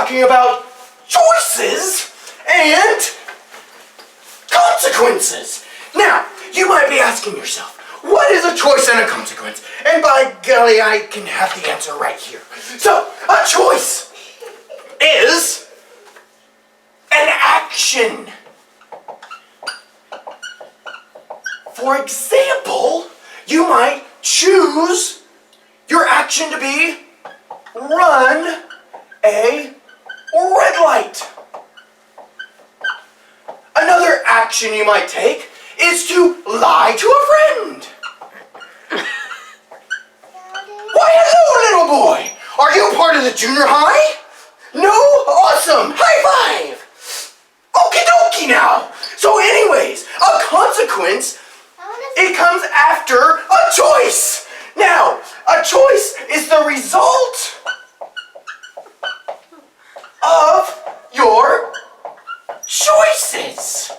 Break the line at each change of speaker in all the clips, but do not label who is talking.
talking about choices and consequences. Now, you might be asking yourself, what is a choice and a consequence? And by golly, I can have the answer right here. So, a choice is an action. For example, you might choose your action to be run a red light. Another action you might take is to lie to a friend. Why, hello, little boy. Are you part of the junior high? No? Awesome. High five. Okie dokie now. So anyways, a consequence, it comes after a choice. Now, a choice is the result of your choices.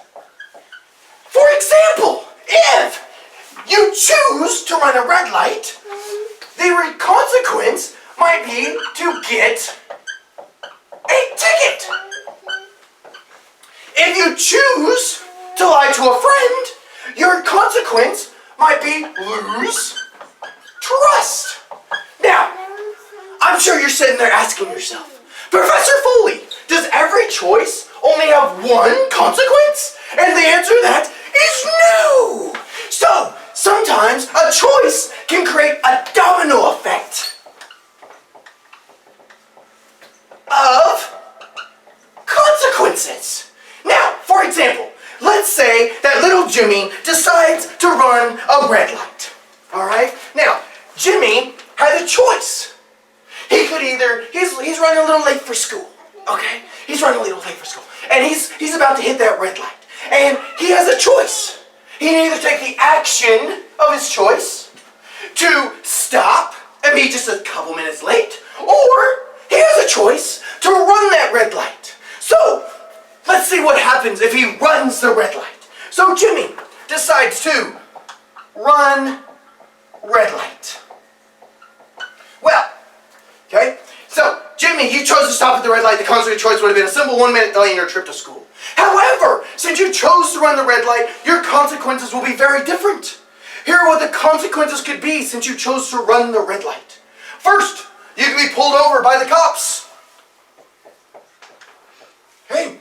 For example, if you choose to run a red light, the consequence might be to get a ticket. If you choose to lie to a friend, your consequence might be lose trust. Now, I'm sure you're sitting there asking yourself, Professor Foley, does every choice only have one consequence? And the answer to that is no. So, sometimes a choice can create a domino effect of consequences. Now, for example, let's say that little Jimmy decides to run a red light. All right? Now, Jimmy had a choice. He could either, he's running a little late for school. Okay? He's running a little late for school. And he's about to hit that red light. And he has a choice. He can either take the action of his choice to stop and be just a couple minutes late, or he has a choice to run that red light. So, let's see what happens if he runs the red light. So Jimmy decides to run red light. Well, okay, so Jimmy, you chose to stop at the red light. The consequent choice would have been a simple 1-minute delay in your trip to school. However, since you chose to run the red light, your consequences will be very different. Here are what the consequences could be since you chose to run the red light. First, you could be pulled over by the cops. Hey,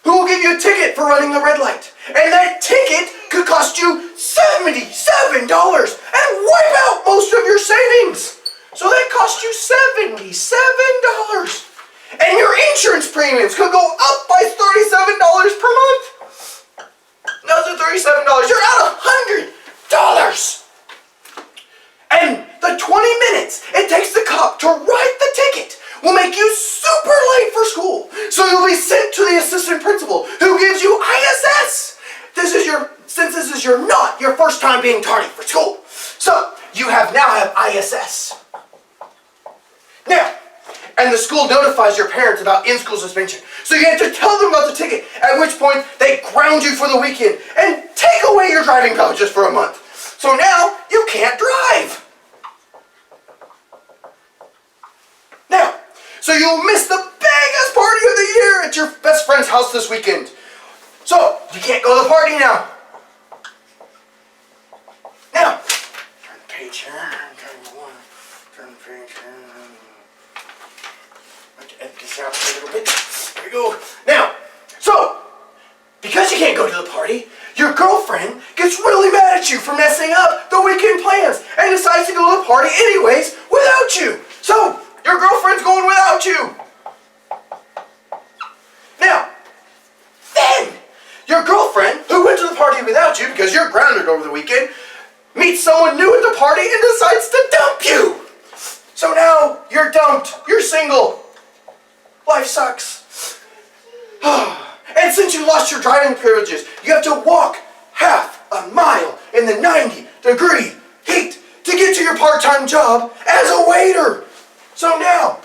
who will give you a ticket for running the red light? And that ticket could cost you $77 and wipe out most of your savings. So that cost you $77. And your insurance premiums could go up by $37 per month. Another $37. You're out $100. And the 20 minutes it takes the cop to write the ticket will make you super late for school. So you'll be sent to the assistant principal who gives you ISS. Since this is not your first time being tardy for school. So you now have ISS. Now, and the school notifies your parents about in-school suspension. So you have to tell them about the ticket, at which point they ground you for the weekend and take away your driving privileges for a month. So now you can't drive. Now, so you'll miss the biggest party of the year at your best friend's house this weekend. So you can't go to the party now. Now, turn the page here, turn the page here. I have to edit this out a little bit. There we go. Now, so, because you can't go to the party, your girlfriend gets really mad at you for messing up the weekend plans and decides to go to the party anyways without you. So, your girlfriend's going without you. Now, then, your girlfriend, who went to the party without you because you're grounded over the weekend, meets someone new at the party and decides to dump you. So now, you're dumped. You're single. Life sucks. And since you lost your driving privileges, you have to walk half a mile in the 90-degree heat to get to your part-time job as a waiter. So now,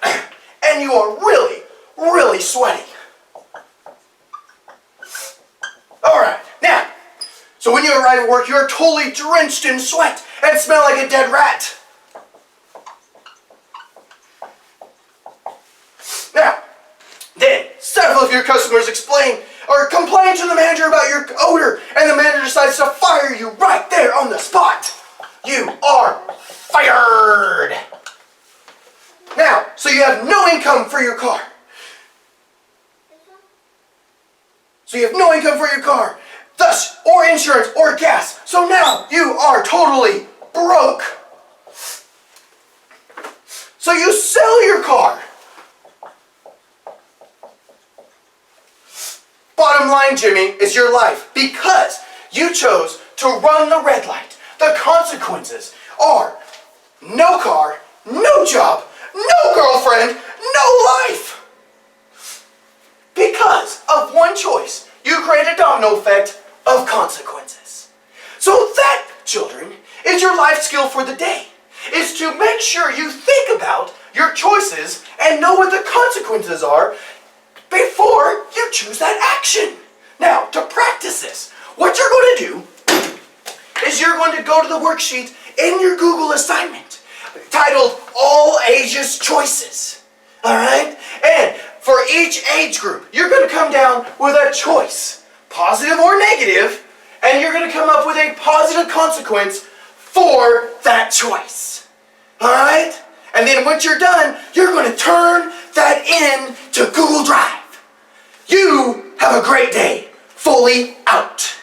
and you are really, really sweaty. Alright, now, so when you arrive at work, you are totally drenched in sweat and smell like a dead rat. if your customers explain or complain to the manager about your odor and the manager decides to fire you right there on the spot, you are fired. Now, so you have no income for your car. Thus, or insurance or gas. So now you are totally broke. So you sell your car. Bottom line, Jimmy, is your life because you chose to run the red light. The consequences are no car, no job, no girlfriend, no life. Because of one choice, you create a domino effect of consequences. So that, children, is your life skill for the day. Is to make sure you think about your choices and know what the consequences are before you choose that action. Now, to practice this, what you're going to do is you're going to go to the worksheet in your Google assignment titled All Ages Choices. Alright? And for each age group, you're going to come down with a choice, positive or negative, and you're going to come up with a positive consequence for that choice. Alright? And then once you're done, you're going to turn that in to Google Drive. You have a great day. Foley out.